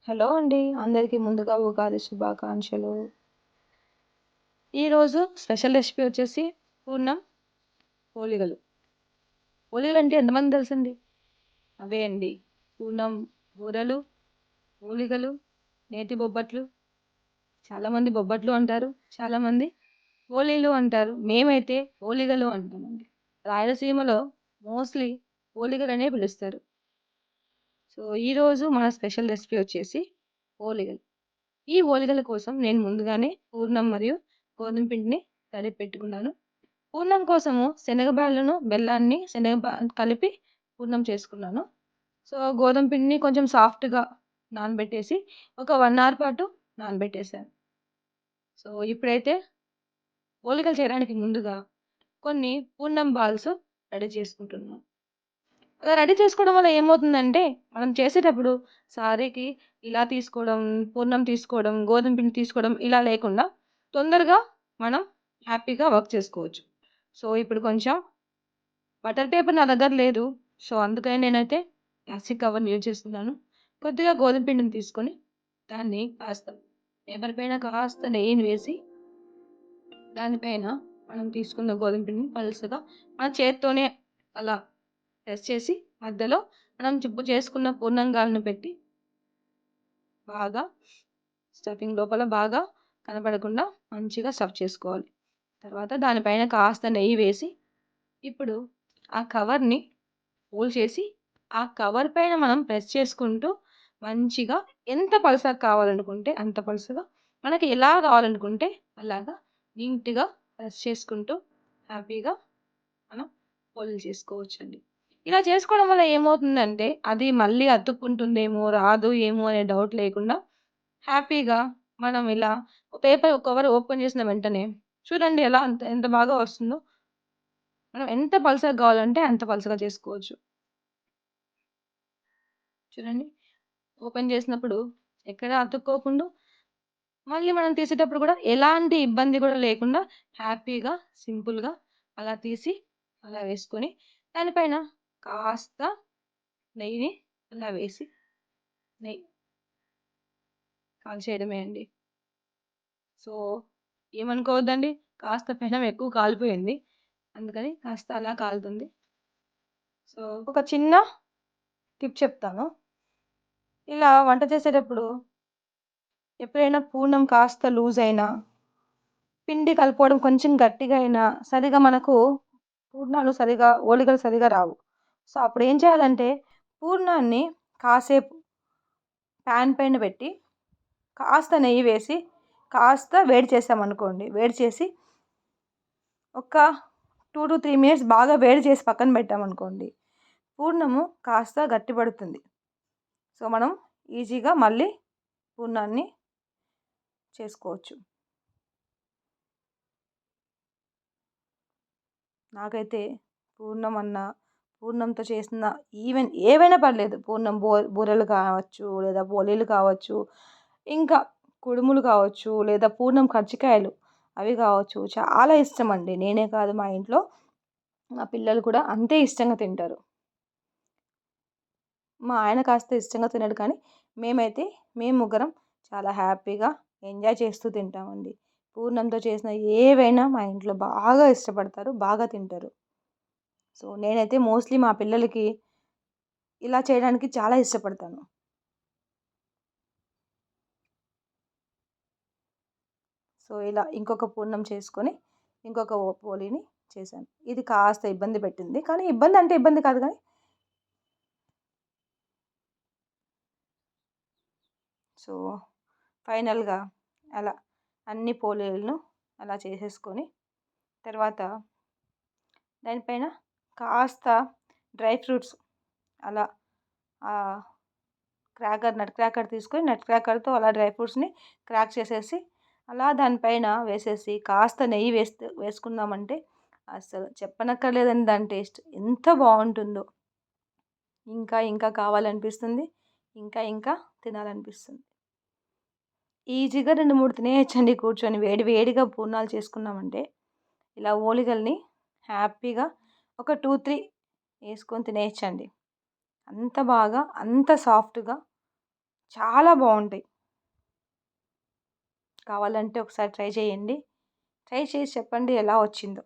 Hello అండి. అందరికీ ముందుగా ఉగాది శుభాకాంక్షలు. ఈరోజు స్పెషల్ రెసిపీ వచ్చేసి పూర్ణం పోలిగలు. పోలిగలంటే ఎంతమందికి తెలుసండి? అవే అండి. పూర్ణం బూరెలు, పోలిగలు, నేతి బొబ్బట్లు. చాలామంది బొబ్బట్లు అంటారు. చాలామంది పోలీలు అంటారు. మేమైతే పోలిగలు అంటామండి. రాయలసీమలో మోస్ట్‌లీ పోలిగలనే పిలుస్తారు. సో, ఈరోజు మన స్పెషల్ రెసిపీ వచ్చేసి పోలిగలు. ఈ ఓలిగల కోసం నేను ముందుగానే పూర్ణం మరియు గోధుమ పిండిని కలిపి పెట్టుకున్నాను. పూర్ణం కోసము శనగబాలను, బెల్లాన్ని కలిపి పూర్ణం చేసుకున్నాను. సో, గోధుమ పిండిని కొంచెం సాఫ్ట్‌గా నానబెట్టేసి ఒక 1 అవర్ పాటు నానబెట్టేసాను. సో, ఇప్పుడైతే ఓలిగలు చేయడానికి ముందుగా కొన్ని పూర్ణం బాల్స్ రెడీ చేసుకుంటున్నాను. అలా రెడీ చేసుకోవడం వల్ల ఏమవుతుందంటే, మనం చేసేటప్పుడు సారీకి ఇలా తీసుకోవడం, పూర్ణం తీసుకోవడం, గోధుమ పిండి తీసుకోవడం ఇలా లేకుండా తొందరగా మనం హ్యాపీగా వర్క్ చేసుకోవచ్చు. సో, ఇప్పుడు కొంచెం బటర్ పేపర్ నా దగ్గర లేదు. సో, అందుకని నేనైతే ప్లాస్టిక్ కవర్‌ని యూజ్ చేస్తున్నాను. కొద్దిగా గోధుమ పిండిని తీసుకొని దాన్ని కాస్త పేపర్ పైన కాస్త నెయ్యిని వేసి దానిపైన మనం తీసుకున్న గోధుమ పిండిని పలుచగా మన చేత్తోనే అలా ప్రెస్ చేసి మధ్యలో మనం చేసుకున్న పూర్ణంగాలను పెట్టి బాగా స్టఫింగ్ లోపల బాగా కనపడకుండా మంచిగా స్టఫ్ చేసుకోవాలి. తర్వాత దానిపైన కాస్త నెయ్యి వేసి ఇప్పుడు ఆ కవర్‌ని ఫోల్డ్ చేసి ఆ కవర్ పైన మనం ప్రెస్ చేసుకుంటూ మంచిగా ఎంత పలచగా కావాలనుకుంటే అంత పలచగా, మనకి ఎలా కావాలనుకుంటే అలాగా నీట్‌గా ప్రెస్ చేసుకుంటూ హ్యాపీగా మనం ఫోల్డ్ చేసుకోవచ్చండి. ఇలా చేసుకోవడం వల్ల ఏమవుతుందంటే, అది మళ్ళీ అతుక్కుంటుందేమో, రాదు ఏమో అనే డౌట్ లేకుండా హ్యాపీగా మనం ఇలా పేపర్ కవర్ ఓపెన్ చేసిన వెంటనే చూడండి ఎలా ఎంత బాగా వస్తుందో. మనం ఎంత పలచగా కావాలంటే అంత పలచగా చేసుకోవచ్చు. చూడండి ఓపెన్ చేసినప్పుడు ఎక్కడ అతుక్కోకుండా మళ్ళీ మనం తీసేటప్పుడు కూడా ఎలాంటి ఇబ్బంది కూడా లేకుండా హ్యాపీగా, సింపుల్‌గా అలా తీసి అలా వేసుకొని దానిపైన కాస్త నెయ్యిని అలా వేసి నెయ్యి కాల్చేయడమే అండి. సో, ఏమనుకోవద్దండి. కాస్త పెనం ఎక్కువ కాలిపోయింది. అందుకని కాస్త అలా కాలుతుంది. సో, ఒక చిన్న టిప్ చెప్తాను. ఇలా వంట చేసేటప్పుడు ఎప్పుడైనా పూర్ణం కాస్త లూజ్ అయినా, పిండి కలుపుకోవడం కొంచెం గట్టిగా అయినా, సరిగ్గా మనకు ఓలిగలు సరిగ్గా రావు. సో, అప్పుడేం చేయాలంటే పూర్ణాన్ని కాసేపు పాన్ పైన పెట్టి కాస్త నెయ్యి వేసి, కాస్త వేడి చేసామనుకోండి. వేడి చేసి ఒక 2-3 మినిట్స్ బాగా వేడి చేసి పక్కన పెట్టామనుకోండి. పూర్ణము కాస్త గట్టిపడుతుంది. సో, మనం ఈజీగా మళ్ళీ పూర్ణాన్ని చేసుకోవచ్చు. నాకైతే పూర్ణంతో చేసిన ఏవైనా పర్లేదు. పూర్ణం బూరెలు కావచ్చు, లేదా పోలీలు కావచ్చు, ఇంకా కుడుములు కావచ్చు, లేదా పూర్ణం కజ్జికాయలు అవి కావచ్చు. చాలా ఇష్టమండి. నేనే కాదు మా ఇంట్లో మా పిల్లలు కూడా అంతే ఇష్టంగా తింటారు. మా ఆయన కాస్త ఇష్టంగా తినడు కానీ మేము ముగ్గురం చాలా హ్యాపీగా ఎంజాయ్ చేస్తూ తింటామండి. పూర్ణంతో చేసిన ఏవైనా మా ఇంట్లో బాగా ఇష్టపడతారు. బాగా తింటారు. సో, నేనైతే మోస్ట్‌లీ మా పిల్లలకి ఇలా చేయడానికి చాలా ఇష్టపడతాను. సో, ఇలా ఇంకొక పూర్ణం చేసుకొని, ఇంకొక పోలీని చేశాను. ఇది కాస్త ఇబ్బంది పెట్టింది. కానీ ఇబ్బంది అంటే ఇబ్బంది కాదు కానీ సో, ఫైనల్‌గా అలా అన్ని పోలీలను అలా చేసేసుకొని, తర్వాత దానిపైన కాస్త డ్రై ఫ్రూట్స్ అలా నట్ క్రాకర్ తీసుకొని నట్ క్రాకర్‌తో అలా డ్రై ఫ్రూట్స్‌ని క్రాక్ చేసేసి, అలా దానిపైన వేసేసి కాస్త నెయ్యి వేసుకున్నామంటే అసలు చెప్పనక్కర్లేదండి దాని టేస్ట్ ఎంత బావుంటుందో. ఇంకా ఇంకా కావాలనిపిస్తుంది. ఇంకా ఇంకా తినాలనిపిస్తుంది. ఈజీగా 2, 3 తినేయొచ్చండి కూర్చొని. వేడి వేడిగా పూర్ణాలు చేసుకున్నామంటే, ఇలా ఓలిగల్ని హ్యాపీగా ఒక 2, 3 ఏసుకొని తినేయొచ్చండి. అంత బాగా, అంత సాఫ్ట్‌గా చాలా బాగుంటాయి. కావాలంటే ఒకసారి ట్రై చేయండి. ట్రై చేసి చెప్పండి ఎలా వచ్చిందో.